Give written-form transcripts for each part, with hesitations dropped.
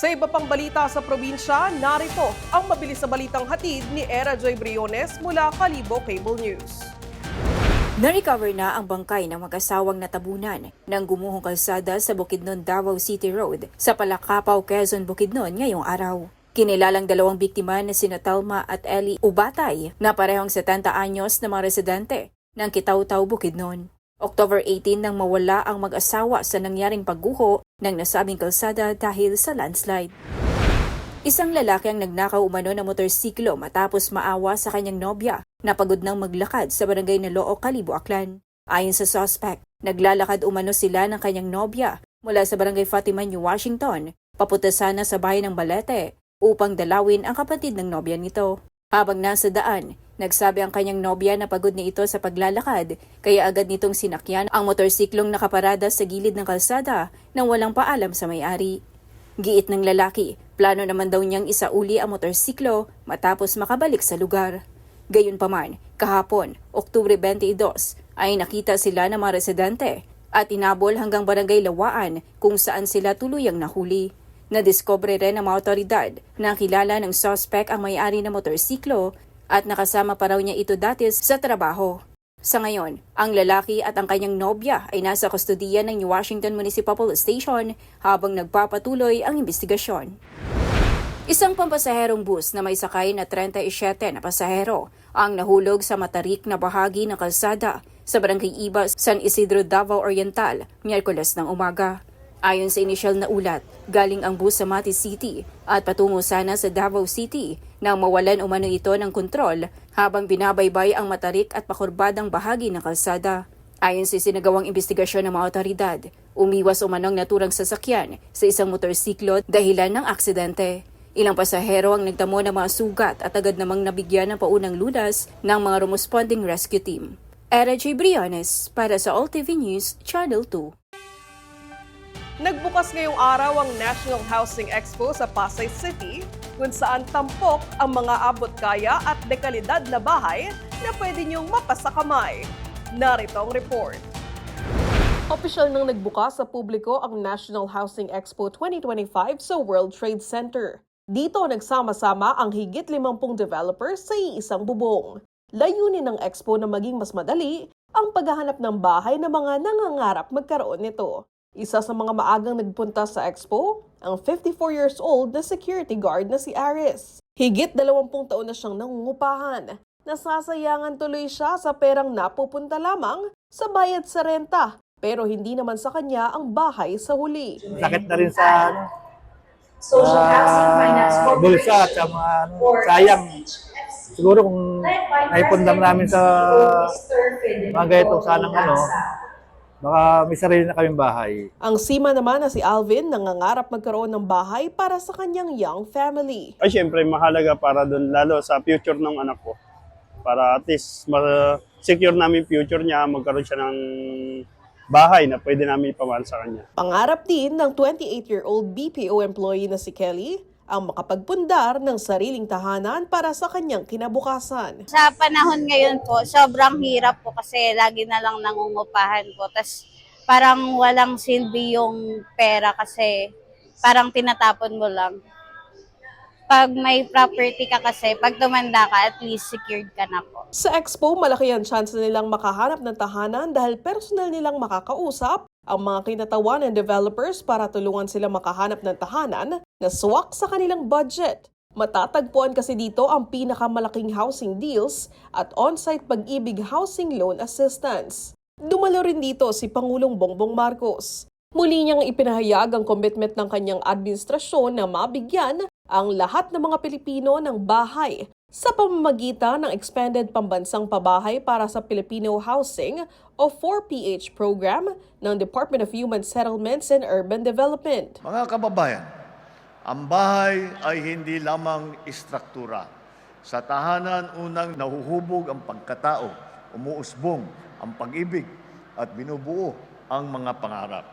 Sa iba pang balita sa probinsya, narito ang mabilis na balitang hatid ni Era Joy Briones mula Kalibo Cable News. Na-recover na ang bangkay ng mag-asawang natabunan ng gumuhong kalsada sa Bukidnon, Davao City Road sa Palakapaw, Quezon, Bukidnon ngayong araw. Kinilalang dalawang biktima na sina Telma at Ellie Ubatay na parehong 70 anyos na mga residente ng Kitaw-Taw, Bukidnon. October 18 nang mawala ang mag-asawa sa nangyaring pagguho ng nasabing kalsada dahil sa landslide. Isang lalaki ang nagnakaw umano ng motorsiklo matapos maawa sa kanyang nobya na pagod nang maglakad sa barangay na Loo, Kalibo, Aklan. Ayon sa suspect, naglalakad umano sila ng kanyang nobya mula sa barangay Fatima, New Washington, papunta sana sa bayan ng Balete upang dalawin ang kapatid ng nobya nito. Habang nasa daan, nagsabi ang kanyang nobya na pagod na ito sa paglalakad kaya agad nitong sinakyan ang motorsiklong nakaparada sa gilid ng kalsada nang walang paalam sa may-ari. Giit ng lalaki, plano naman daw niyang isauli ang motorsiklo matapos makabalik sa lugar. Gayunpaman, kahapon, Oktubre 22, ay nakita sila ng mga residente at inabol hanggang barangay Lawaan kung saan sila tuluyang nahuli. Nadiskubre rin ng mga otoridad na kilala ng suspect ang may-ari ng motorsiklo at nakasama pa raw niya ito dati sa trabaho. Sa ngayon, ang lalaki at ang kanyang nobya ay nasa kustodiya ng New Washington Municipal Police Station habang nagpapatuloy ang investigasyon. Isang pampasaherong bus na may sakay na 37 na pasahero ang nahulog sa matarik na bahagi ng kalsada sa Barangay Iba, San Isidro, Davao Oriental, Miyerkules ng umaga. Ayon sa inisyal na ulat, galing ang bus sa Mati City at patungo sana sa Davao City nang mawalan umano ito ng kontrol habang binabaybay ang matarik at pakurbadang bahagi ng kalsada. Ayon sa sinagawang investigasyon ng mga otoridad, umiwas umanong naturang sasakyan sa isang motorsiklo dahilan ng aksidente. Ilang pasahero ang nagtamo ng mga sugat at agad namang nabigyan ng paunang lunas ng mga responding rescue team. Era J. Briones para sa All TV News, Channel 2. Nagbukas ngayong araw ang National Housing Expo sa Pasay City kung saan tampok ang mga abot-kaya at dekalidad na bahay na pwede niyong mapasakamay. Narito ang report. Opisyal nang nagbukas sa publiko ang National Housing Expo 2025 sa World Trade Center. Dito nagsama-sama ang higit 50 developers sa iisang bubong. Layunin ng expo na maging mas madali ang paghahanap ng bahay ng mga nangangarap magkaroon nito. Isa sa mga maagang nagpunta sa expo, ang 54 years old na security guard na si Aris. Higit 20 taon na siyang nangungupahan. Nasasayangan tuloy siya sa perang napupunta lamang sa bayad sa renta, pero hindi naman sa kanya ang bahay sa huli. Sakit na rin sa social housing finance bulsa at sa mga sayang. Siguro kung naipundang namin sa mga ganitong sanang baka may sarili na kaming bahay. Ang sima naman na si Alvin nangangarap magkaroon ng bahay para sa kanyang young family. Ay, syempre, mahalaga para doon, lalo sa future ng anak ko. Para at least secure namin future niya, magkaroon siya ng bahay na pwede namin ipamahal sa kanya. Pangarap din ng 28-year-old BPO employee na si Kelly ang makapagpundar ng sariling tahanan para sa kanyang kinabukasan. Sa panahon ngayon po, sobrang hirap po kasi lagi na lang nangungupahan po. Tas parang walang silbi yung pera kasi parang tinatapon mo lang. Pag may property ka kasi, pag tumanda ka, at least secured ka na po. Sa expo, malaki ang chance nilang makahanap ng tahanan dahil personal nilang makakausap ang mga kinatawan ng developers para tulungan sila makahanap ng tahanan na swak sa kanilang budget. Matatagpuan kasi dito ang pinakamalaking housing deals at on-site Pag-ibig housing loan assistance. Dumalo rin dito si Pangulong Bongbong Marcos. Muli niyang ipinahayag ang commitment ng kanyang administrasyon na mabigyan ang lahat ng mga Pilipino ng bahay sa pamamagitan ng Expanded Pambansang Pabahay para sa Filipino Housing o 4PH program ng Department of Human Settlements and Urban Development. Mga kababayan, ang bahay ay hindi lamang istruktura. Sa tahanan, unang nahuhubog ang pagkatao, umuusbong ang pag-ibig at binubuo ang mga pangarap.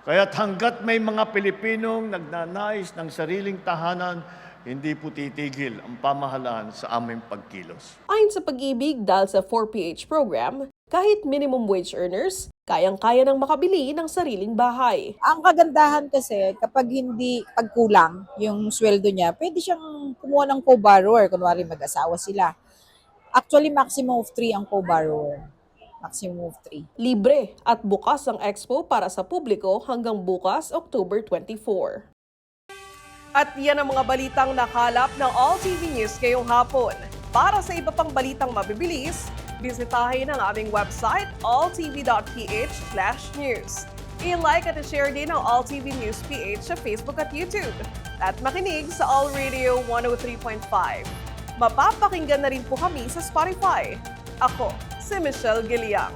Kaya't hanggat may mga Pilipinong nagnanais ng sariling tahanan, hindi po titigil ang pamahalaan sa aming pagkilos. Ayon sa Pag-ibig, dahil sa 4PH program, Kahit minimum wage earners, kayang-kaya nang makabili ng sariling bahay. Ang kagandahan kasi, pag kulang yung sweldo niya, pwede siyang kumuha ng co-borrower. Kunwari mag-asawa sila. Actually, maximum of 3 ang co-borrower. Maximum of 3. Libre at bukas ang expo para sa publiko hanggang bukas, October 24. At yan ang mga balitang nakalap ng All TV News ngayong hapon. Para sa iba pang balitang mabibilis, bisitahin ang aming website alltv.ph/news. I-like at i-share din ang All TV News PH sa Facebook at YouTube. At makinig sa All Radio 103.5. Mapapakinggan na rin po kami sa Spotify. Ako, si Michelle Giliang.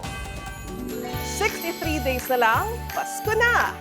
63 days na lang, Pasko na!